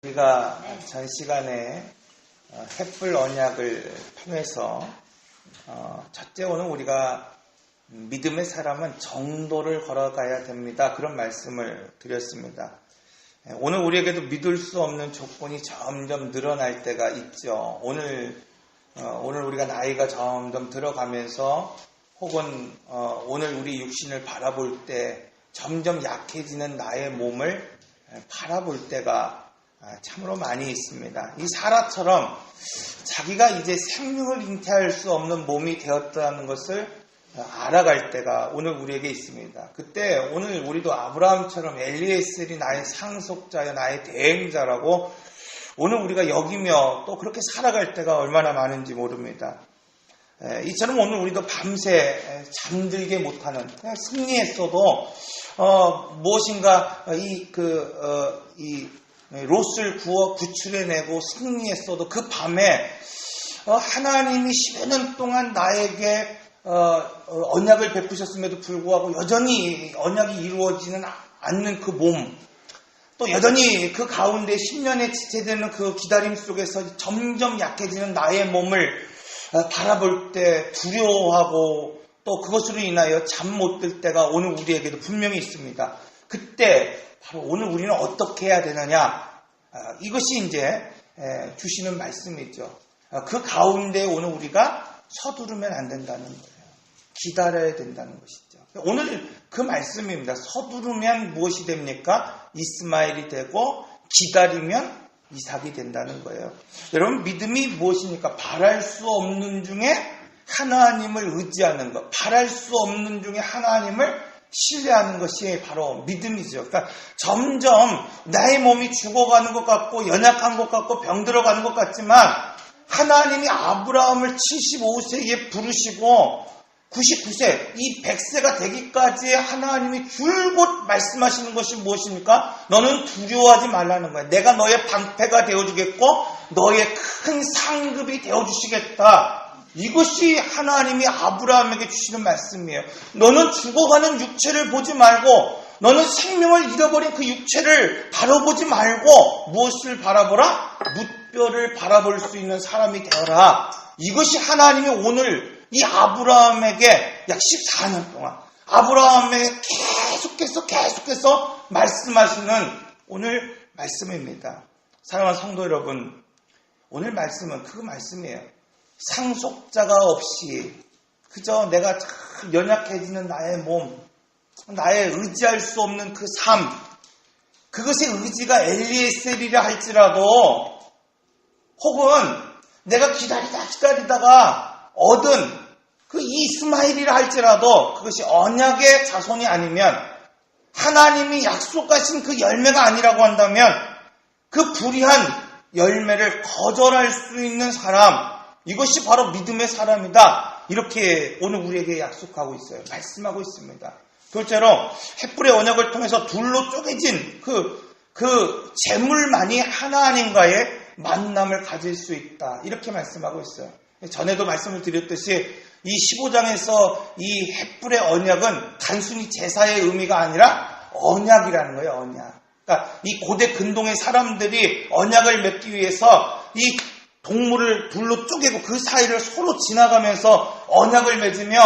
우리가 전 시간에 횃불 언약을 통해서 첫째 오늘 우리가 믿음의 사람은 정도를 걸어가야 됩니다. 그런 말씀을 드렸습니다. 오늘 우리에게도 믿을 수 없는 조건이 점점 늘어날 때가 있죠. 오늘 우리가 나이가 점점 들어가면서 혹은 오늘 우리 육신을 바라볼 때 점점 약해지는 나의 몸을 바라볼 때가 참으로 많이 있습니다. 이 사라처럼 자기가 이제 생명을 잉태할 수 없는 몸이 되었다는 것을 알아갈 때가 오늘 우리에게 있습니다. 그때 오늘 우리도 아브라함처럼 엘리에셀이 나의 상속자여 나의 대행자라고 오늘 우리가 여기며 또 그렇게 살아갈 때가 얼마나 많은지 모릅니다. 이처럼 오늘 우리도 밤새 잠들게 못하는, 그냥 승리했어도 무엇인가 롯을 구워 구출해내고 승리했어도 그 밤에 하나님이 10여 년 동안 나에게 언약을 베푸셨음에도 불구하고 여전히 언약이 이루어지는 않는 그 몸, 또 여전히 그 가운데 10년의 지체되는 그 기다림 속에서 점점 약해지는 나의 몸을 바라볼 때 두려워하고 또 그것으로 인하여 잠 못 들 때가 오늘 우리에게도 분명히 있습니다. 그때 바로 오늘 우리는 어떻게 해야 되느냐, 이것이 이제 주시는 말씀이죠. 그 가운데 오늘 우리가 서두르면 안 된다는 거예요. 기다려야 된다는 것이죠. 오늘 그 말씀입니다. 서두르면 무엇이 됩니까? 이스마엘이 되고 기다리면 이삭이 된다는 거예요. 여러분, 믿음이 무엇입니까? 바랄 수 없는 중에 하나님을 의지하는 것, 바랄 수 없는 중에 하나님을 신뢰하는 것이 바로 믿음이죠. 그러니까 점점 나의 몸이 죽어가는 것 같고 연약한 것 같고 병들어가는 것 같지만 하나님이 아브라함을 75세에 부르시고 99세, 이 100세가 되기까지 하나님이 줄곧 말씀하시는 것이 무엇입니까? 너는 두려워하지 말라는 거야. 내가 너의 방패가 되어주겠고 너의 큰 상급이 되어주시겠다. 이것이 하나님이 아브라함에게 주시는 말씀이에요. 너는 죽어가는 육체를 보지 말고 너는 생명을 잃어버린 그 육체를 바라보지 말고 무엇을 바라보라? 뭇뼈를 바라볼 수 있는 사람이 되어라. 이것이 하나님이 오늘 이 아브라함에게 약 14년 동안 아브라함에게 계속해서 말씀하시는 오늘 말씀입니다. 사랑하는 성도 여러분, 오늘 말씀은 그 말씀이에요. 상속자가 없이 그저 내가 연약해지는 나의 몸, 나의 의지할 수 없는 그 삶, 그것의 의지가 엘리에셀이라 할지라도 혹은 내가 기다리다가 얻은 그 이스마엘이라 할지라도 그것이 언약의 자손이 아니면 하나님이 약속하신 그 열매가 아니라고 한다면 그 불의한 열매를 거절할 수 있는 사람, 이것이 바로 믿음의 사람이다. 이렇게 오늘 우리에게 약속하고 있어요. 말씀하고 있습니다. 둘째로 횃불의 언약을 통해서 둘로 쪼개진 그 재물만이 하나님과의 만남을 가질 수 있다. 이렇게 말씀하고 있어요. 전에도 말씀을 드렸듯이 이 15장에서 이 횃불의 언약은 단순히 제사의 의미가 아니라 언약이라는 거예요. 언약. 그러니까 이 고대 근동의 사람들이 언약을 맺기 위해서 이 동물을 둘로 쪼개고 그 사이를 서로 지나가면서 언약을 맺으며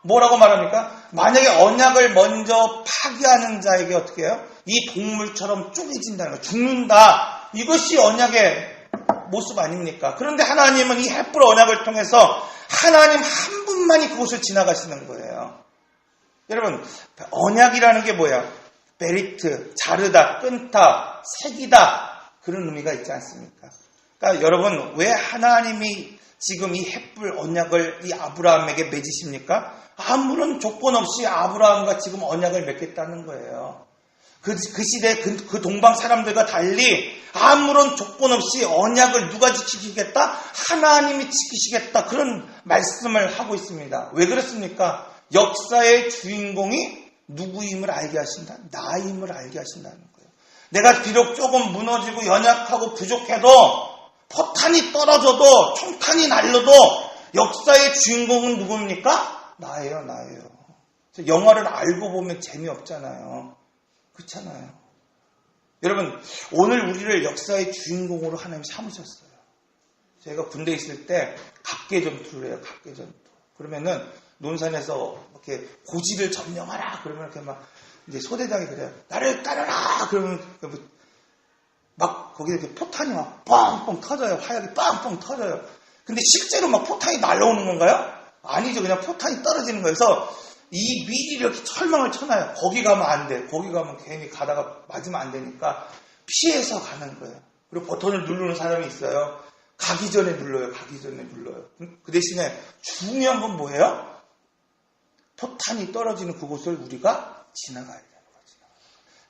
뭐라고 말합니까? 만약에 언약을 먼저 파기하는 자에게 어떻게 해요? 이 동물처럼 쪼개진다는 거예요. 죽는다. 이것이 언약의 모습 아닙니까? 그런데 하나님은 이 횃불 언약을 통해서 하나님 한 분만이 그곳을 지나가시는 거예요. 여러분, 언약이라는 게 뭐야? 베리트, 자르다, 끊다, 새기다, 그런 의미가 있지 않습니까? 그러니까 여러분, 왜 하나님이 지금 이 횃불 언약을 이 아브라함에게 맺으십니까? 아무런 조건 없이 아브라함과 지금 언약을 맺겠다는 거예요. 그 시대 그 동방 사람들과 달리 아무런 조건 없이 언약을 누가 지키시겠다? 하나님이 지키시겠다. 그런 말씀을 하고 있습니다. 왜 그렇습니까? 역사의 주인공이 누구임을 알게 하신다? 나임을 알게 하신다는 거예요. 내가 비록 조금 무너지고 연약하고 부족해도 포탄이 떨어져도 총탄이 날려도 역사의 주인공은 누굽니까? 나예요. 영화를 알고 보면 재미없잖아요. 그렇잖아요. 여러분, 오늘 우리를 역사의 주인공으로 하나님 삼으셨어요. 제가 군대에 있을 때 각계전투를 해요. 각계전투. 그러면은 논산에서 이렇게 고지를 점령하라. 그러면 이렇게 막 이제 소대장이 그래요. 나를 따르라. 그러면 막 거기에 이렇게 포탄이 막 뻥뻥 터져요. 화약이 뻥뻥 터져요. 근데 실제로 막 포탄이 날아오는 건가요? 아니죠. 그냥 포탄이 떨어지는 거예요. 그래서 이 미리 이렇게 철망을 쳐놔요. 거기 가면 안 돼. 거기 가면 괜히 가다가 맞으면 안 되니까 피해서 가는 거예요. 그리고 버튼을 누르는 사람이 있어요. 가기 전에 눌러요. 가기 전에 눌러요. 그 대신에 중요한 건 뭐예요? 포탄이 떨어지는 그곳을 우리가 지나가야 돼요.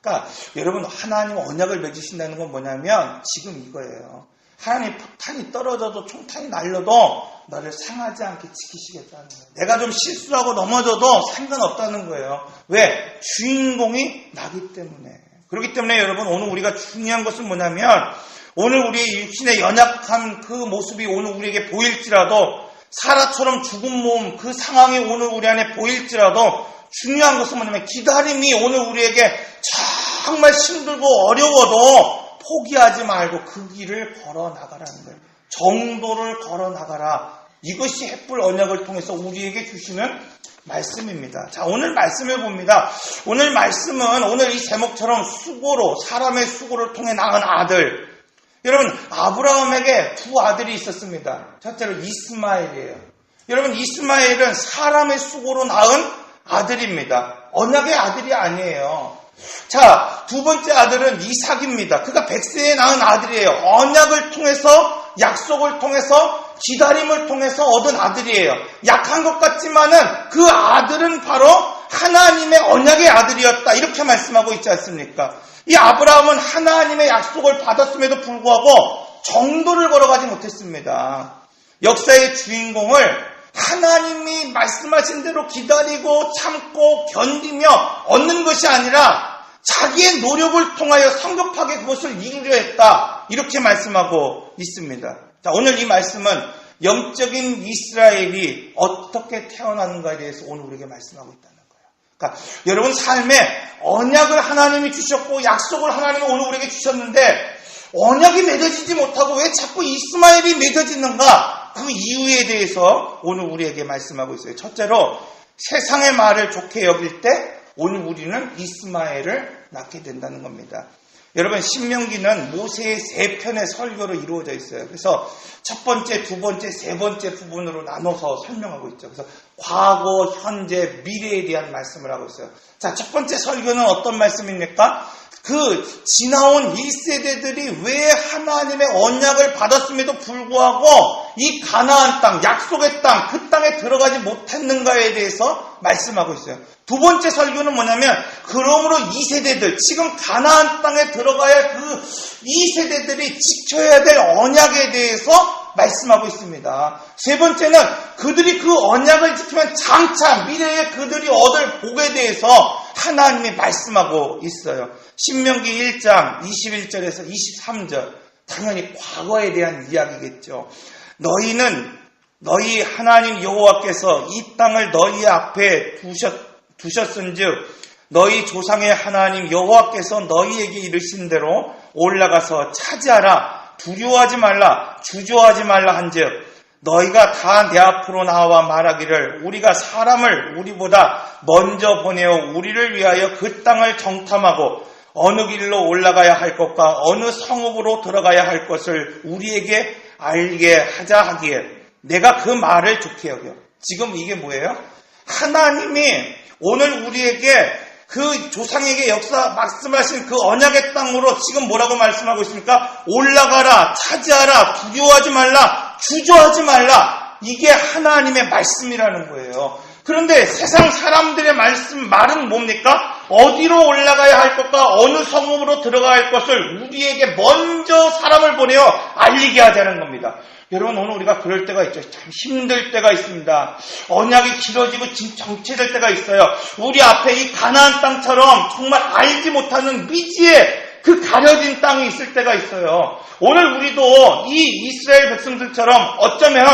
그러니까 여러분, 하나님 언약을 맺으신다는 건 뭐냐면 지금 이거예요. 하나님 포탄이 떨어져도 총탄이 날려도 너를 상하지 않게 지키시겠다는 거예요. 내가 좀 실수하고 넘어져도 상관없다는 거예요. 왜? 주인공이 나기 때문에. 그렇기 때문에 여러분, 오늘 우리가 중요한 것은 뭐냐면 오늘 우리의 육신의 연약한 그 모습이 오늘 우리에게 보일지라도 사라처럼 죽은 몸 그 상황이 오늘 우리 안에 보일지라도 중요한 것은 뭐냐면 기다림이 오늘 우리에게 정말 힘들고 어려워도 포기하지 말고 그 길을 걸어 나가라는 거예요. 정도를 걸어 나가라. 이것이 햇불 언약을 통해서 우리에게 주시는 말씀입니다. 자, 오늘 말씀을 봅니다. 오늘 말씀은 오늘 이 제목처럼 수고로, 사람의 수고를 통해 낳은 아들. 여러분, 아브라함에게 두 아들이 있었습니다. 첫째로 이스마엘이에요. 여러분, 이스마엘은 사람의 수고로 낳은 아들입니다. 언약의 아들이 아니에요. 자, 두 번째 아들은 이삭입니다. 그가 100세에 낳은 아들이에요. 언약을 통해서, 약속을 통해서, 기다림을 통해서 얻은 아들이에요. 약한 것 같지만은 그 아들은 바로 하나님의 언약의 아들이었다. 이렇게 말씀하고 있지 않습니까? 이 아브라함은 하나님의 약속을 받았음에도 불구하고 정도를 걸어가지 못했습니다. 역사의 주인공을 하나님이 말씀하신 대로 기다리고 참고 견디며 얻는 것이 아니라 자기의 노력을 통하여 성급하게 그것을 이루려 했다. 이렇게 말씀하고 있습니다. 자, 오늘 이 말씀은 영적인 이스라엘이 어떻게 태어나는가에 대해서 오늘 우리에게 말씀하고 있다는 거예요. 그러니까 여러분 삶에 언약을 하나님이 주셨고 약속을 하나님이 오늘 우리에게 주셨는데 언약이 맺어지지 못하고 왜 자꾸 이스마엘이 맺어지는가? 그 이유에 대해서 오늘 우리에게 말씀하고 있어요. 첫째로 세상의 말을 좋게 여길 때 오늘 우리는 이스마엘을 낳게 된다는 겁니다. 여러분, 신명기는 모세의 3편의 설교로 이루어져 있어요. 그래서 첫 번째, 두 번째, 세 번째 부분으로 나눠서 설명하고 있죠. 그래서 과거, 현재, 미래에 대한 말씀을 하고 있어요. 자, 첫 번째 설교는 어떤 말씀입니까? 그 지나온 1세대들이 왜 하나님의 언약을 받았음에도 불구하고 이 가나안 땅, 약속의 땅, 그 땅에 들어가지 못했는가에 대해서 말씀하고 있어요. 두 번째 설교는 뭐냐면 그러므로 2세대들, 지금 가나안 땅에 들어가야 그 2세대들이 지켜야 될 언약에 대해서 말씀하고 있습니다. 세 번째는 그들이 그 언약을 지키면 장차 미래에 그들이 얻을 복에 대해서 하나님이 말씀하고 있어요. 신명기 1장 21절에서 23절, 당연히 과거에 대한 이야기겠죠. 너희 하나님 여호와께서 이 땅을 너희 앞에 두셨은즉 너희 조상의 하나님 여호와께서 너희에게 이르신 대로 올라가서 차지하라. 두려워하지 말라. 주저하지 말라 한즉 너희가 다 내 앞으로 나와 말하기를 우리가 사람을 우리보다 먼저 보내어 우리를 위하여 그 땅을 정탐하고 어느 길로 올라가야 할 것과 어느 성읍으로 들어가야 할 것을 우리에게 알게 하자 하기에 내가 그 말을 좋게 여겨. 지금 이게 뭐예요? 하나님이 오늘 우리에게 그 조상에게 역사 말씀하신 그 언약의 땅으로 지금 뭐라고 말씀하고 있습니까? 올라가라, 차지하라, 두려워하지 말라, 주저하지 말라. 이게 하나님의 말씀이라는 거예요. 그런데 세상 사람들의 말은 뭡니까? 어디로 올라가야 할 것과 어느 성읍으로 들어가야 할 것을 우리에게 먼저 사람을 보내어 알리게 하자는 겁니다. 여러분, 오늘 우리가 그럴 때가 있죠. 참 힘들 때가 있습니다. 언약이 길어지고 정체될 때가 있어요. 우리 앞에 이 가나안 땅처럼 정말 알지 못하는 미지의 그 가려진 땅이 있을 때가 있어요. 오늘 우리도 이 이스라엘 백성들처럼 어쩌면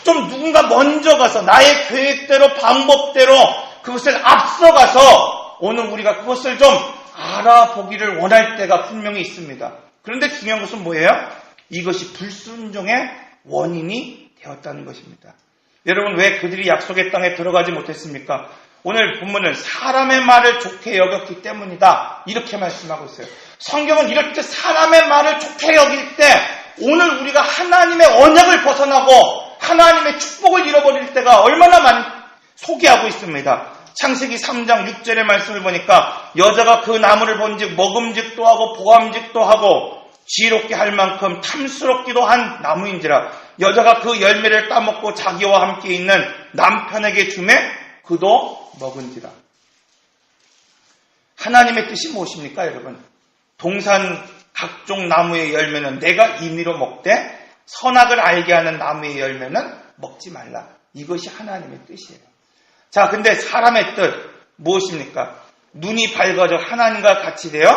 좀 누군가 먼저 가서 나의 계획대로 방법대로 그것을 앞서가서 오늘 우리가 그것을 좀 알아보기를 원할 때가 분명히 있습니다. 그런데 중요한 것은 뭐예요? 이것이 불순종의 원인이 되었다는 것입니다. 여러분, 왜 그들이 약속의 땅에 들어가지 못했습니까? 오늘 본문은 사람의 말을 좋게 여겼기 때문이다, 이렇게 말씀하고 있어요. 성경은 이럴 때 사람의 말을 좋게 여길 때 오늘 우리가 하나님의 언약을 벗어나고 하나님의 축복을 잃어버릴 때가 얼마나 많이 소개하고 있습니다. 창세기 3장 6절의 말씀을 보니까 여자가 그 나무를 본즉 먹음직도 하고 보암직도 하고 지혜롭게 할 만큼 탐스럽기도 한 나무인지라 여자가 그 열매를 따먹고 자기와 함께 있는 남편에게 주매 그도 먹은지라. 하나님의 뜻이 무엇입니까, 여러분? 동산 각종 나무의 열매는 내가 임의로 먹되 선악을 알게 하는 나무의 열매는 먹지 말라. 이것이 하나님의 뜻이에요. 자, 근데 사람의 뜻 무엇입니까? 눈이 밝아져 하나님과 같이 되어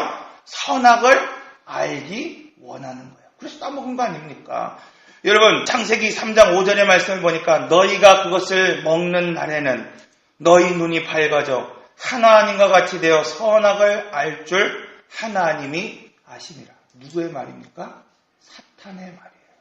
선악을 알기 원하는 거예요. 그래서 따먹은 거 아닙니까? 여러분, 창세기 3장 5절의 말씀을 보니까 너희가 그것을 먹는 날에는 너희 눈이 밝아져 하나님과 같이 되어 선악을 알 줄 하나님이 아심이라. 누구의 말입니까? 사탄의 말이에요.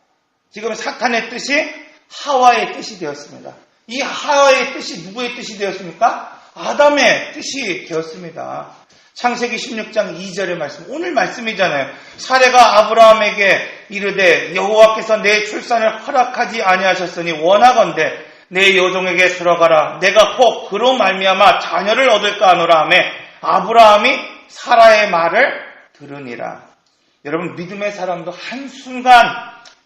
지금 사탄의 뜻이 하와의 뜻이 되었습니다. 이 하와의 뜻이 누구의 뜻이 되었습니까? 아담의 뜻이 되었습니다. 창세기 16장 2절의 말씀, 오늘 말씀이잖아요. 사레가 아브라함에게 이르되 여호와께서 내 출산을 허락하지 아니하셨으니 원하건대 내 여종에게 들어가라. 내가 혹 그로 말미암아 자녀를 얻을까 하노라 하며 아브라함이 사라의 말을 들으니라. 여러분, 믿음의 사람도 한순간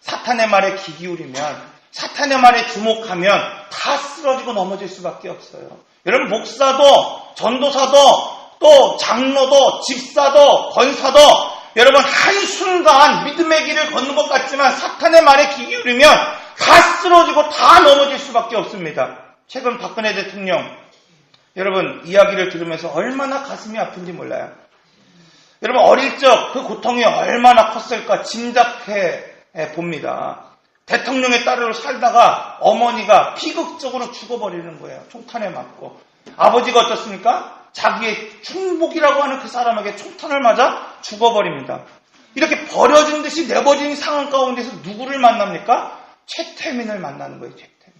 사탄의 말에 귀 기울이면, 사탄의 말에 주목하면 다 쓰러지고 넘어질 수밖에 없어요. 여러분, 목사도 전도사도 또 장로도 집사도 권사도 여러분 한순간 믿음의 길을 걷는 것 같지만 사탄의 말에 귀 기울이면 다 쓰러지고 다 넘어질 수밖에 없습니다. 최근 박근혜 대통령 여러분 이야기를 들으면서 얼마나 가슴이 아픈지 몰라요. 여러분, 어릴 적 그 고통이 얼마나 컸을까 짐작해 봅니다. 대통령의 딸로 살다가 어머니가 비극적으로 죽어버리는 거예요. 총탄에 맞고. 아버지가 어떻습니까? 자기의 충복이라고 하는 그 사람에게 총탄을 맞아 죽어버립니다. 이렇게 버려진 듯이 내버린 상황 가운데서 누구를 만납니까? 최태민을 만나는 거예요. 최태민.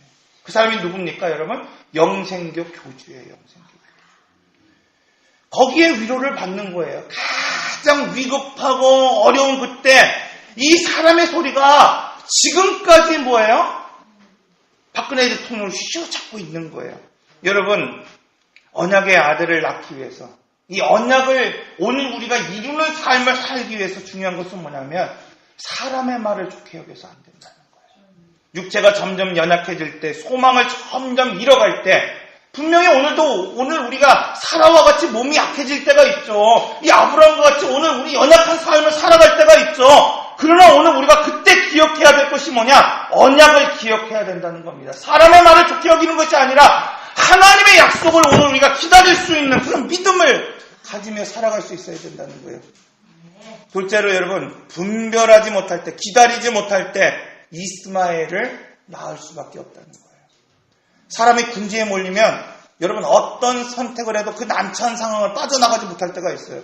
그 사람이 누굽니까, 여러분? 영생교 교주예요. 영생교. 거기에 위로를 받는 거예요. 가장 위급하고 어려운 그때 이 사람의 소리가 지금까지 뭐예요? 박근혜 대통령을 휘어잡고 있는 거예요. 여러분, 언약의 아들을 낳기 위해서, 이 언약을 오늘 우리가 이루는 삶을 살기 위해서 중요한 것은 뭐냐면 사람의 말을 좋게 여겨서 안 된다는 거예요. 육체가 점점 연약해질 때, 소망을 점점 잃어갈 때, 분명히 오늘 우리가 사라와 같이 몸이 약해질 때가 있죠. 이 아브라함과 같이 오늘 우리 연약한 삶을 살아갈 때가 있죠. 그러나 오늘 우리가 그때 기억해야 될 것이 뭐냐? 언약을 기억해야 된다는 겁니다. 사람의 말을 좋게 여기는 것이 아니라 하나님의 약속을 오늘 우리가 기다릴 수 있는 그런 믿음을 가지며 살아갈 수 있어야 된다는 거예요. 둘째로 여러분, 분별하지 못할 때, 기다리지 못할 때 이스마엘을 낳을 수밖에 없다는 거예요. 사람이 궁지에 몰리면 여러분 어떤 선택을 해도 그 난처한 상황을 빠져나가지 못할 때가 있어요.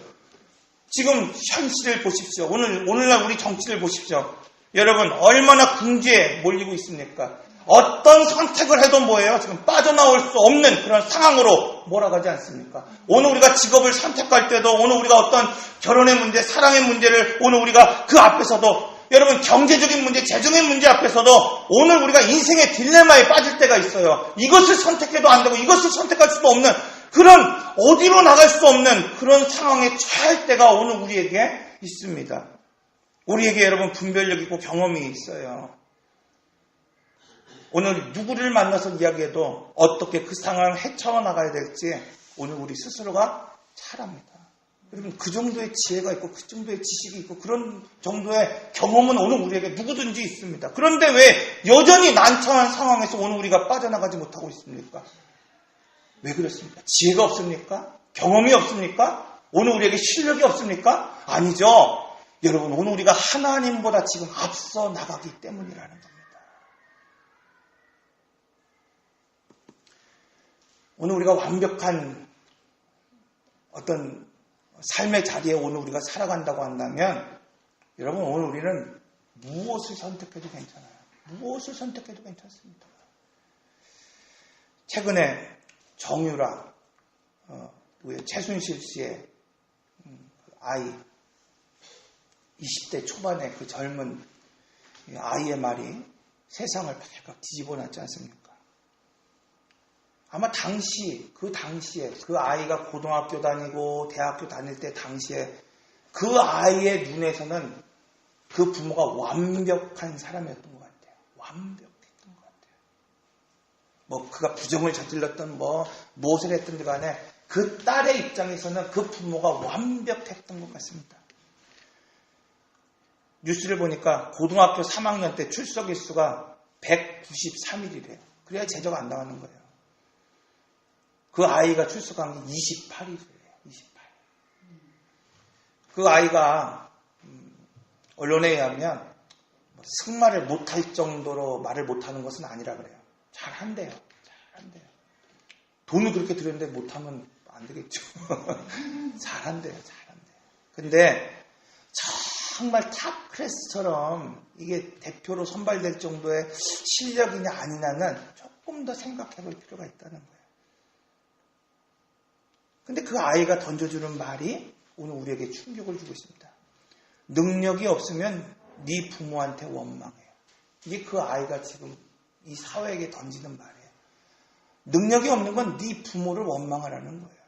지금 현실을 보십시오. 오늘날 우리 정치를 보십시오. 여러분 얼마나 궁지에 몰리고 있습니까? 어떤 선택을 해도 뭐예요? 지금 빠져나올 수 없는 그런 상황으로 몰아가지 않습니까? 오늘 우리가 직업을 선택할 때도, 오늘 우리가 어떤 결혼의 문제, 사랑의 문제를 오늘 우리가 그 앞에서도, 여러분 경제적인 문제, 재정의 문제 앞에서도 오늘 우리가 인생의 딜레마에 빠질 때가 있어요. 이것을 선택해도 안 되고 이것을 선택할 수도 없는 그런, 어디로 나갈 수 없는 그런 상황에 처할 때가 오늘 우리에게 있습니다. 우리에게 여러분 분별력 있고 경험이 있어요. 오늘 누구를 만나서 이야기해도 어떻게 그 상황을 헤쳐나가야 될지 오늘 우리 스스로가 잘 압니다. 여러분 그 정도의 지혜가 있고 그 정도의 지식이 있고 그런 정도의 경험은 오늘 우리에게 누구든지 있습니다. 그런데 왜 여전히 난처한 상황에서 오늘 우리가 빠져나가지 못하고 있습니까? 왜 그렇습니까? 지혜가 없습니까? 경험이 없습니까? 오늘 우리에게 실력이 없습니까? 아니죠. 여러분 오늘 우리가 하나님보다 지금 앞서 나가기 때문이라는 겁니다. 오늘 우리가 완벽한 어떤 삶의 자리에 오늘 우리가 살아간다고 한다면 여러분 오늘 우리는 무엇을 선택해도 괜찮아요. 무엇을 선택해도 괜찮습니다. 최근에 정유라 최순실 씨의 아이 20대 초반의 그 젊은 아이의 말이 세상을 발칵 뒤집어 놨지 않습니까? 아마 그 당시에 그 아이가 고등학교 다니고 대학교 다닐 때 당시에 그 아이의 눈에서는 그 부모가 완벽한 사람이었던 것 같아요. 완벽했던 것 같아요. 뭐 그가 부정을 저질렀던 무엇을 했든 간에 그 딸의 입장에서는 그 부모가 완벽했던 것 같습니다. 뉴스를 보니까 고등학교 3학년 때 출석 일수가 193일이래요. 그래야 제적 안 나가는 거예요. 그 아이가 출석한 게 28일이래요. 28일. 그 아이가 언론에 의하면 승마를 못할 정도로 말을 못하는 것은 아니라 그래요. 잘한대요. 잘한대요. 돈을 그렇게 들였는데 못하면 안 되겠죠. 잘한대요. 잘한대요. 근데 정말 탑 클래스처럼 이게 대표로 선발될 정도의 실력이냐 아니냐는 조금 더 생각해 볼 필요가 있다는 거예요. 근데 그 아이가 던져주는 말이 오늘 우리에게 충격을 주고 있습니다. 능력이 없으면 네 부모한테 원망해요. 이게 그 아이가 지금 이 사회에게 던지는 말이에요. 능력이 없는 건 네 부모를 원망하라는 거예요.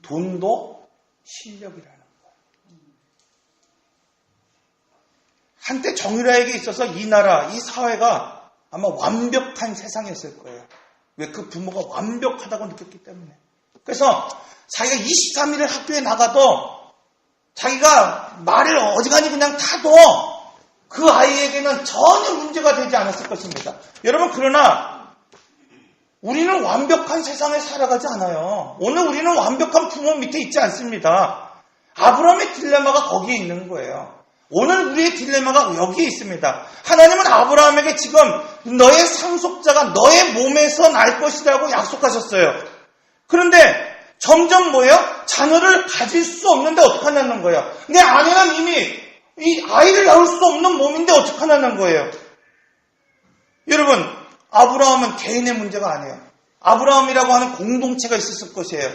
돈도 실력이라는 거예요. 한때 정유라에게 있어서 이 나라, 이 사회가 아마 완벽한 세상이었을 거예요. 왜? 그 부모가 완벽하다고 느꼈기 때문에. 그래서 자기가 23일을 학교에 나가도 자기가 말을 어지간히 그냥 타도 그 아이에게는 전혀 문제가 되지 않았을 것입니다. 여러분, 그러나 우리는 완벽한 세상에 살아가지 않아요. 오늘 우리는 완벽한 부모 밑에 있지 않습니다. 아브라함의 딜레마가 거기에 있는 거예요. 오늘 우리의 딜레마가 여기에 있습니다. 하나님은 아브라함에게 지금 너의 상속자가 너의 몸에서 날 것이라고 약속하셨어요. 그런데 점점 뭐예요? 자녀를 가질 수 없는데 어떡하냐는 거예요. 내 아내는 이미 이 아이를 낳을 수 없는 몸인데 어떡하냐는 거예요. 여러분, 아브라함은 개인의 문제가 아니에요. 아브라함이라고 하는 공동체가 있었을 것이에요.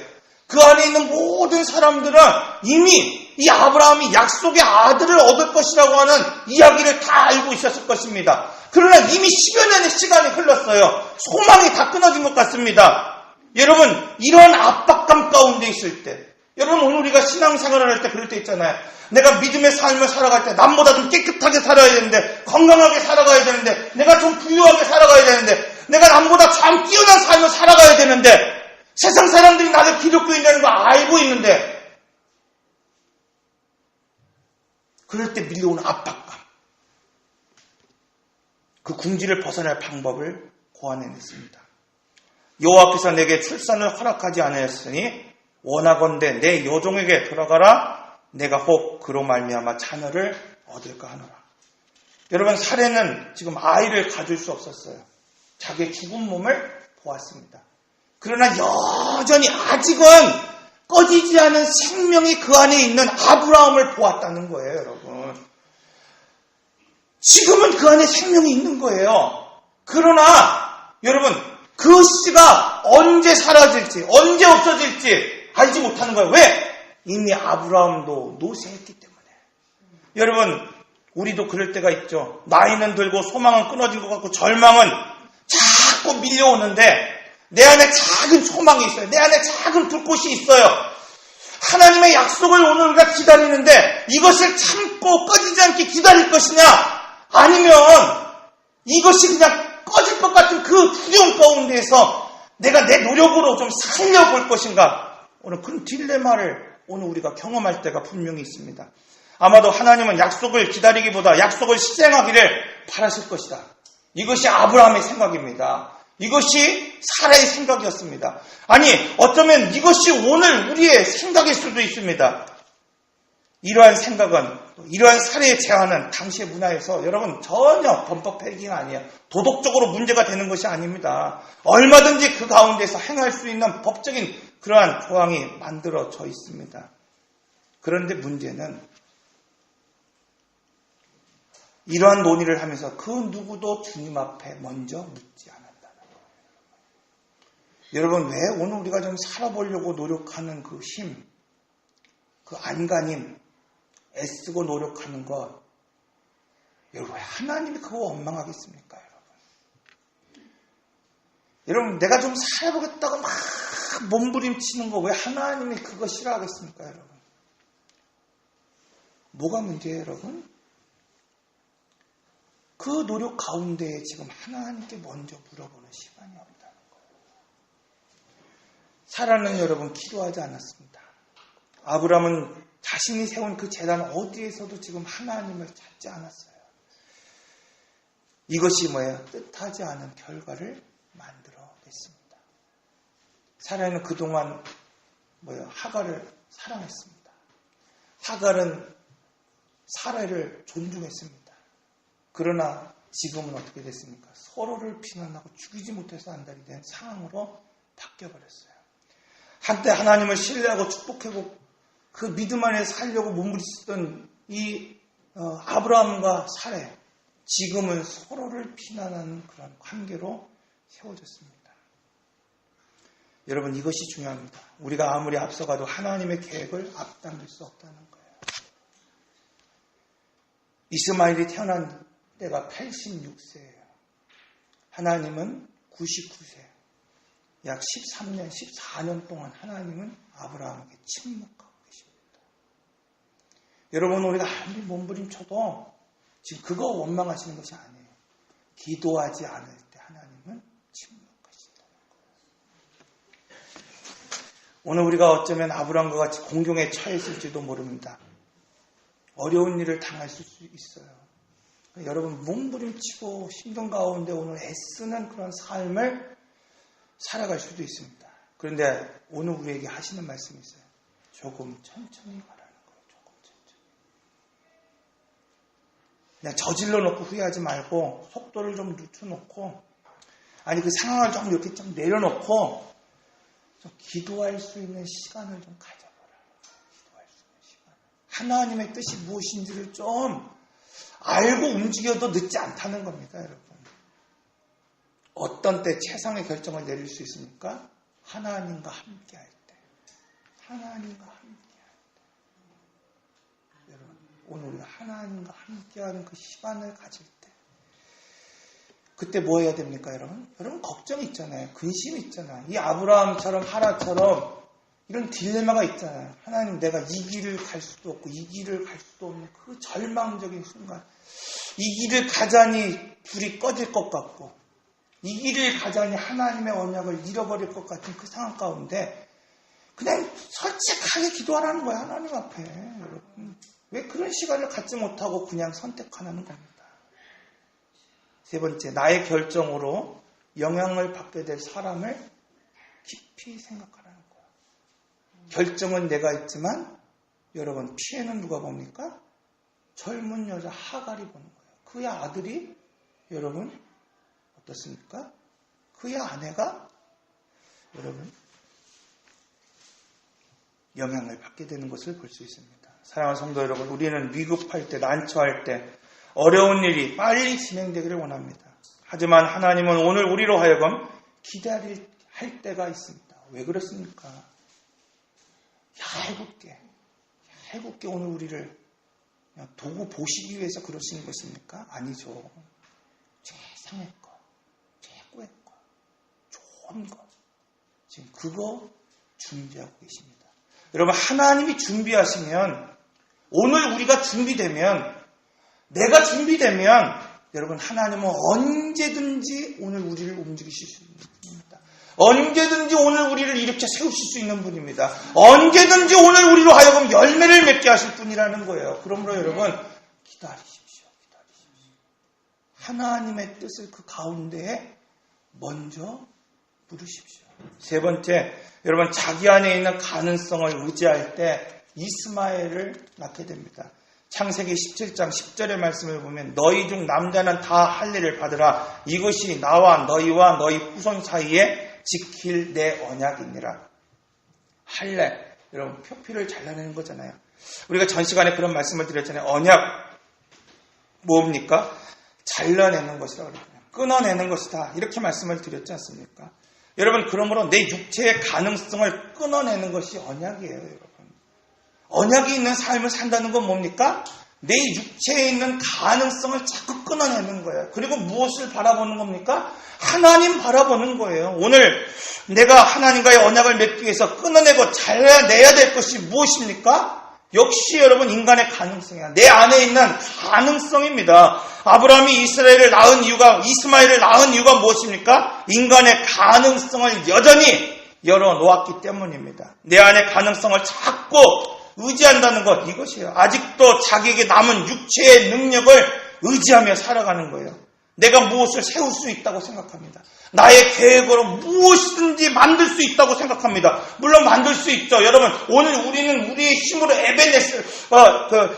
그 안에 있는 모든 사람들은 이미 이 아브라함이 약속의 아들을 얻을 것이라고 하는 이야기를 다 알고 있었을 것입니다. 그러나 이미 10여 년의 시간이 흘렀어요. 소망이 다 끊어진 것 같습니다. 여러분, 이런 압박감 가운데 있을 때, 여러분 오늘 우리가 신앙생활을 할 때 그럴 때 있잖아요. 내가 믿음의 삶을 살아갈 때 남보다 좀 깨끗하게 살아야 되는데, 건강하게 살아가야 되는데, 내가 좀 부유하게 살아가야 되는데, 내가 남보다 참 뛰어난 삶을 살아가야 되는데, 세상 사람들이 나를 기독교인다는 거 알고 있는데, 그럴 때 밀려오는 압박감, 그 궁지를 벗어날 방법을 고안해냈습니다. 여호와께서 내게 출산을 허락하지 아니하였으니 원하건대 내 여종에게 돌아가라. 내가 혹 그로 말미암아 자녀를 얻을까 하노라. 여러분, 사례는 지금 아이를 가질 수 없었어요. 자기의 죽은 몸을 보았습니다. 그러나 여전히 아직은 꺼지지 않은 생명이 그 안에 있는 아브라함을 보았다는 거예요, 여러분. 지금은 그 안에 생명이 있는 거예요. 그러나 여러분, 그 씨가 언제 사라질지, 언제 없어질지 알지 못하는 거예요. 왜? 이미 아브라함도 노쇠했기 때문에. 여러분, 우리도 그럴 때가 있죠. 나이는 들고 소망은 끊어진 것 같고 절망은 자꾸 밀려오는데 내 안에 작은 소망이 있어요. 내 안에 작은 불꽃이 있어요. 하나님의 약속을 오늘 우리가 기다리는데 이것을 참고 꺼지지 않게 기다릴 것이냐, 아니면 이것이 그냥 꺼질 것 같은 그 두려움 가운데에서 내가 내 노력으로 좀 살려볼 것인가, 오늘 그런 딜레마를 오늘 우리가 경험할 때가 분명히 있습니다. 아마도 하나님은 약속을 기다리기보다 약속을 실행하기를 바라실 것이다. 이것이 아브라함의 생각입니다. 이것이 사라의 생각이었습니다. 아니, 어쩌면 이것이 오늘 우리의 생각일 수도 있습니다. 이러한 생각은, 이러한 사례의 제안은 당시의 문화에서 여러분 전혀 범법 폐기가 아니에요. 도덕적으로 문제가 되는 것이 아닙니다. 얼마든지 그 가운데서 행할 수 있는 법적인 그러한 조항이 만들어져 있습니다. 그런데 문제는 이러한 논의를 하면서 그 누구도 주님 앞에 먼저 묻지 않았다는 거예요. 여러분, 왜 오늘 우리가 좀 살아보려고 노력하는 그 힘, 그 안간힘, 애쓰고 노력하는 것, 여러분, 왜 하나님이 그거 원망하겠습니까, 여러분? 여러분, 내가 좀 살아보겠다고 막 몸부림치는 거 왜 하나님이 그거 싫어하겠습니까, 여러분? 뭐가 문제예요, 여러분? 그 노력 가운데에 지금 하나님께 먼저 물어보는 시간이 없다는 거예요. 사라는 여러분 기도하지 않았습니다. 아브라함은 자신이 세운 그 제단 어디에서도 지금 하나님을 찾지 않았어요. 이것이 뭐예요? 뜻하지 않은 결과를 만들어냈습니다. 사라는 그동안 하갈을 사랑했습니다. 하갈은 사라를 존중했습니다. 그러나 지금은 어떻게 됐습니까? 서로를 비난하고 죽이지 못해서 안달이 된 상황으로 바뀌어버렸어요. 한때 하나님을 신뢰하고 축복하고 그 믿음 안에 살려고 몸부림치던 이 아브라함과 사라, 지금은 서로를 비난하는 그런 관계로 세워졌습니다. 여러분, 이것이 중요합니다. 우리가 아무리 앞서가도 하나님의 계획을 앞당길 수 없다는 거예요. 이스마엘이 태어난 때가 86세예요. 하나님은 99세, 약 13년, 14년 동안 하나님은 아브라함에게 침묵하고 계십니다. 여러분, 우리가 아무리 몸부림쳐도 지금 그거 원망하시는 것이 아니에요. 기도하지 않을 때 하나님은 침묵하신다는 거예요. 오늘 우리가 어쩌면 아브라함과 같이 공경에 처했을지도 모릅니다. 어려운 일을 당할 수 있어요. 여러분, 몸부림치고 심정 가운데 오늘 애쓰는 그런 삶을 살아갈 수도 있습니다. 그런데 오늘 우리에게 하시는 말씀이 있어요. 조금 천천히 가라는 거예요. 조금 천천히. 그냥 저질러 놓고 후회하지 말고 속도를 좀 늦춰놓고, 아니 그 상황을 좀 이렇게 좀 내려놓고 좀 기도할 수 있는 시간을 좀 가져보라. 기도할 수 있는 시간. 하나님의 뜻이 무엇인지를 좀 알고 움직여도 늦지 않다는 겁니다, 여러분. 어떤 때 최상의 결정을 내릴 수 있습니까? 하나님과 함께 할 때. 하나님과 함께 할 때. 여러분, 오늘 우리가 하나님과 함께 하는 그 시간을 가질 때. 그때 뭐 해야 됩니까, 여러분? 여러분, 걱정이 있잖아요. 근심이 있잖아요. 이 아브라함처럼 하나처럼 이런 딜레마가 있잖아요. 하나님, 내가 이 길을 갈 수도 없고 이 길을 갈 수도 없는 그 절망적인 순간, 이 길을 가자니 불이 꺼질 것 같고 이 길을 가자니 하나님의 언약을 잃어버릴 것 같은 그 상황 가운데 그냥 솔직하게 기도하라는 거야, 하나님 앞에. 여러분, 왜 그런 시간을 갖지 못하고 그냥 선택하라는 겁니다. 세 번째, 나의 결정으로 영향을 받게 될 사람을 깊이 생각하라는 거야. 결정은 내가 있지만 여러분, 피해는 누가 봅니까? 젊은 여자 하갈이 보는 거예요. 그의 아들이 여러분 어떻습니까? 그의 아내가 여러분 영향을 받게 되는 것을 볼 수 있습니다. 사랑하는 성도 여러분, 우리는 위급할 때, 난처할 때, 어려운 일이 빨리 진행되기를 원합니다. 하지만 하나님은 오늘 우리로 하여금 기다릴 할 때가 있습니다. 왜 그렇습니까? 얄궂게 오늘 우리를 그냥 도구 보시기 위해서 그러시는 것입니까? 아니죠. 최상의 것, 최고의 것, 좋은 것, 지금 그거 준비하고 계십니다. 여러분, 하나님이 준비하시면, 오늘 우리가 준비되면, 내가 준비되면 여러분, 하나님은 언제든지 오늘 우리를 움직이실 수 있는 분입니다. 언제든지 오늘 우리를 일으켜 세우실 수 있는 분입니다. 언제든지 오늘 우리로 하여금 열매를 맺게 하실 분이라는 거예요. 그러므로 여러분, 기다리십시오. 하나님의 뜻을 그 가운데에 먼저 물으십시오. 세 번째, 여러분, 자기 안에 있는 가능성을 의지할 때 이스마엘을 낳게 됩니다. 창세기 17장 10절의 말씀을 보면 너희 중 남자는 다 할례를 받으라. 이것이 나와 너희와 너희 후손 사이에 지킬 내 언약이니라. 할례, 여러분 표피를 잘라내는 거잖아요. 우리가 전 시간에 그런 말씀을 드렸잖아요. 언약 뭡니까? 잘라내는 것이라고 그랬잖아요. 끊어내는 것이다. 이렇게 말씀을 드렸지 않습니까? 여러분, 그러므로 내 육체의 가능성을 끊어내는 것이 언약이에요, 여러분. 언약이 있는 삶을 산다는 건 뭡니까? 내 육체에 있는 가능성을 자꾸 끊어내는 거예요. 그리고 무엇을 바라보는 겁니까? 하나님 바라보는 거예요. 오늘 내가 하나님과의 언약을 맺기 위해서 끊어내고 잘라내야 될 것이 무엇입니까? 역시 여러분 인간의 가능성이야. 내 안에 있는 가능성입니다. 아브라함이 이스마엘을 낳은 이유가 무엇입니까? 인간의 가능성을 여전히 열어놓았기 때문입니다. 내 안의 가능성을 자꾸 의지한다는 것, 이것이에요. 아직도 자기에게 남은 육체의 능력을 의지하며 살아가는 거예요. 내가 무엇을 세울 수 있다고 생각합니다. 나의 계획으로 무엇이든지 만들 수 있다고 생각합니다. 물론 만들 수 있죠. 여러분, 오늘 우리는 우리의 힘으로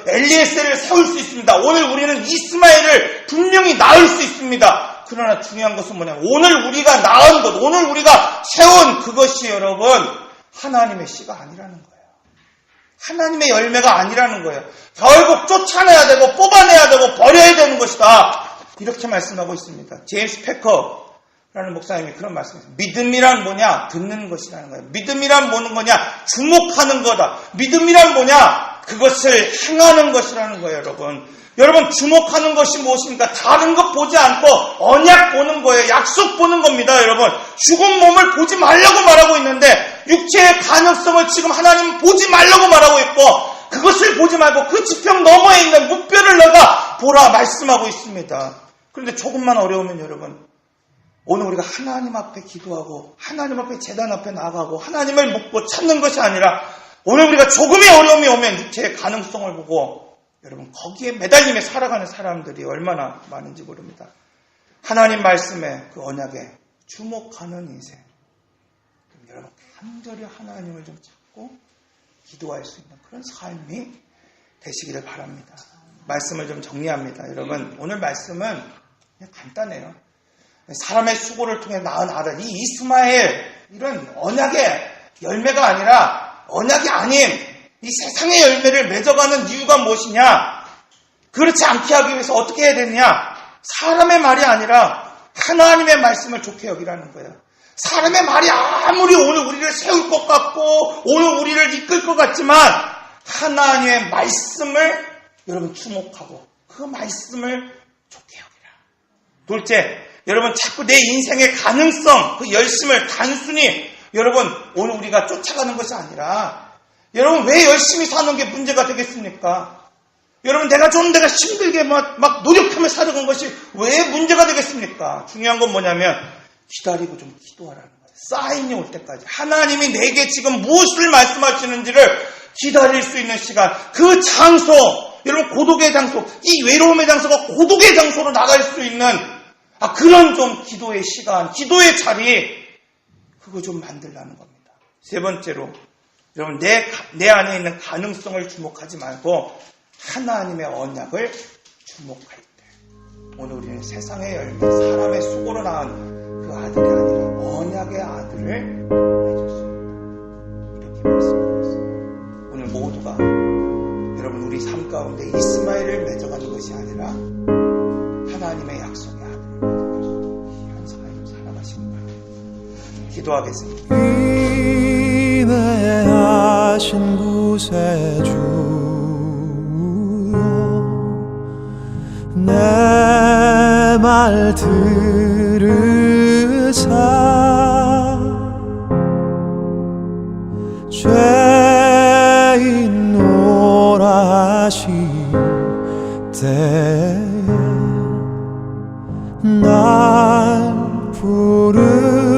엘리에셀을 세울 수 있습니다. 오늘 우리는 이스마엘을 분명히 낳을 수 있습니다. 그러나 중요한 것은 뭐냐면 오늘 우리가 낳은 것, 오늘 우리가 세운 그것이 여러분 하나님의 씨가 아니라는 거예요. 하나님의 열매가 아니라는 거예요. 결국 쫓아내야 되고 뽑아내야 되고 버려야 되는 것이다. 이렇게 말씀하고 있습니다. 제임스 패커라는 목사님이 그런 말씀이에요. 믿음이란 뭐냐? 듣는 것이라는 거예요. 믿음이란 뭐냐? 주목하는 거다. 믿음이란 뭐냐? 그것을 행하는 것이라는 거예요, 여러분. 여러분, 주목하는 것이 무엇입니까? 다른 것 보지 않고 언약 보는 거예요. 약속 보는 겁니다, 여러분. 죽은 몸을 보지 말라고 말하고 있는데 육체의 가능성을 지금 하나님은 보지 말라고 말하고 있고 그것을 보지 말고 그 지평 너머에 있는 목표를 너가 보라 말씀하고 있습니다. 그런데 조금만 어려우면 여러분, 오늘 우리가 하나님 앞에 기도하고 하나님 앞에 제단 앞에 나가고 하나님을 묻고 찾는 것이 아니라 오늘 우리가 조금의 어려움이 오면 육체의 가능성을 보고 여러분 거기에 매달리며 살아가는 사람들이 얼마나 많은지 모릅니다. 하나님 말씀에 그 언약에 주목하는 인생. 여러분 간절히 하나님을 좀 찾고 기도할 수 있는 그런 삶이 되시기를 바랍니다. 말씀을 좀 정리합니다. 여러분 오늘 말씀은 그냥 간단해요. 사람의 수고를 통해 낳은 아들, 이 이스마엘 이런 언약의 열매가 아니라 언약이 아닌 이 세상의 열매를 맺어가는 이유가 무엇이냐? 그렇지 않게 하기 위해서 어떻게 해야 되느냐? 사람의 말이 아니라 하나님의 말씀을 좋게 여기라는 거예요. 사람의 말이 아무리 오늘 우리를 세울 것 같고 오늘 우리를 이끌 것 같지만 하나님의 말씀을 여러분 주목하고 그 말씀을 좋게 여기라. 둘째, 여러분 자꾸 내 인생의 가능성, 그 열심을 단순히 여러분 오늘 우리가 쫓아가는 것이 아니라 여러분 왜 열심히 사는 게 문제가 되겠습니까? 여러분 내가 힘들게 막 노력하며 살아간 것이 왜 문제가 되겠습니까? 중요한 건 뭐냐면 기다리고 좀 기도하라는 거예요. 사인이 올 때까지 하나님이 내게 지금 무엇을 말씀하시는지를 기다릴 수 있는 시간, 그 장소, 여러분 고독의 장소, 이 외로움의 장소가 고독의 장소로 나갈 수 있는 그런 좀 기도의 시간, 기도의 자리, 그거 좀 만들라는 겁니다. 세 번째로 여러분 내 안에 있는 가능성을 주목하지 말고 하나님의 언약을 주목할 때 오늘 우리는 세상의 열매, 사람의 수고로 낳은 그 아들이 아니라 언약의 아들을 맺었습니다. 이렇게 말씀하고 있습니다. 오늘 모두가 여러분 우리 삶 가운데 이스마엘을 맺어가는 것이 아니라 하나님의 약속의 아들을 맺어갈 수 있는 귀한 삶을 살아가시기 바랍니다. 기도하겠습니다. 인내하신 구세주여 내 말 들으사 죄인 오라 하신 때에 날 부르소서.